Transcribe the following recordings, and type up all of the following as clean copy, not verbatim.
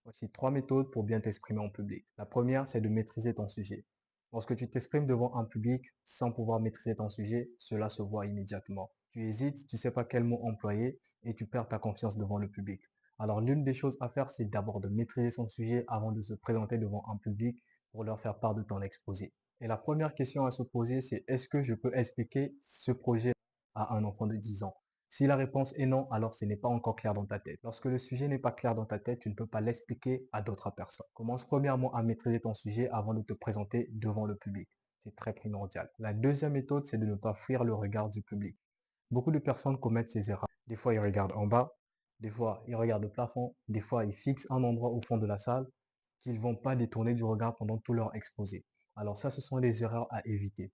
Voici 3 méthodes pour bien t'exprimer en public. La première, c'est de maîtriser ton sujet. Lorsque tu t'exprimes devant un public sans pouvoir maîtriser ton sujet, cela se voit immédiatement. Tu hésites, tu ne sais pas quel mot employer et tu perds ta confiance devant le public. Alors l'une des choses à faire, c'est d'abord de maîtriser son sujet avant de se présenter devant un public pour leur faire part de ton exposé. Et la première question à se poser, c'est est-ce que je peux expliquer ce projet à un enfant de 10 ans? Si la réponse est non, alors ce n'est pas encore clair dans ta tête. Lorsque le sujet n'est pas clair dans ta tête, tu ne peux pas l'expliquer à d'autres personnes. Commence premièrement à maîtriser ton sujet avant de te présenter devant le public. C'est très primordial. La deuxième méthode, c'est de ne pas fuir le regard du public. Beaucoup de personnes commettent ces erreurs. Des fois, ils regardent en bas, des fois, ils regardent le plafond, des fois, ils fixent un endroit au fond de la salle qu'ils ne vont pas détourner du regard pendant tout leur exposé. Alors ça, ce sont les erreurs à éviter.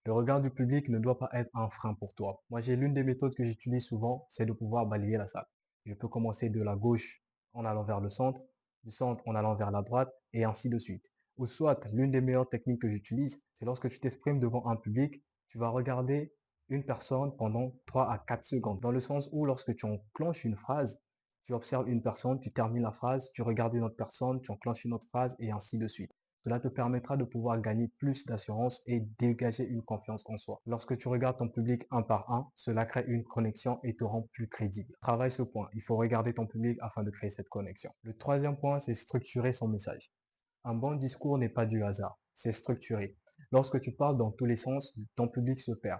Le regard du public ne doit pas être un frein pour toi. Moi, j'ai l'une des méthodes que j'utilise souvent, c'est de pouvoir balayer la salle. Je peux commencer de la gauche en allant vers le centre, du centre en allant vers la droite, et ainsi de suite. Ou soit, l'une des meilleures techniques que j'utilise, c'est lorsque tu t'exprimes devant un public, tu vas regarder une personne pendant 3 à 4 secondes. Dans le sens où, lorsque tu enclenches une phrase, tu observes une personne, tu termines la phrase, tu regardes une autre personne, tu enclenches une autre phrase, et ainsi de suite. Cela te permettra de pouvoir gagner plus d'assurance et dégager une confiance en soi. Lorsque tu regardes ton public un par un, cela crée une connexion et te rend plus crédible. Travaille ce point. Il faut regarder ton public afin de créer cette connexion. Le troisième point, c'est structurer son message. Un bon discours n'est pas du hasard, c'est structuré. Lorsque tu parles dans tous les sens, ton public se perd.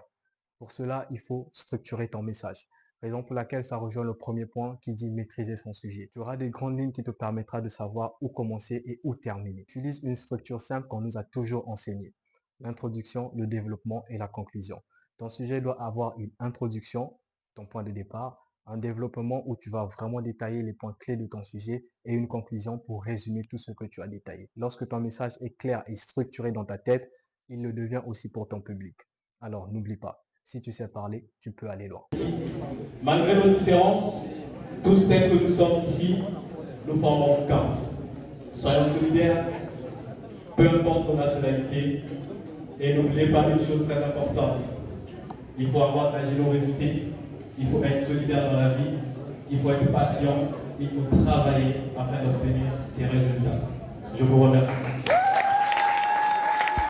Pour cela, il faut structurer ton message. Raison pour laquelle ça rejoint le premier point qui dit maîtriser son sujet. Tu auras des grandes lignes qui te permettra de savoir où commencer et où terminer. Utilise une structure simple qu'on nous a toujours enseignée. L'introduction, le développement et la conclusion. Ton sujet doit avoir une introduction, ton point de départ, un développement où tu vas vraiment détailler les points clés de ton sujet et une conclusion pour résumer tout ce que tu as détaillé. Lorsque ton message est clair et structuré dans ta tête, il le devient aussi pour ton public. Alors n'oublie pas, si tu sais parler, tu peux aller loin. Malgré nos différences, tous tels que nous sommes ici, nous formons un camp. Soyons solidaires, peu importe nos nationalités, et n'oubliez pas une chose très importante. Il faut avoir de la générosité, il faut être solidaire dans la vie, il faut être patient, il faut travailler afin d'obtenir ces résultats. Je vous remercie.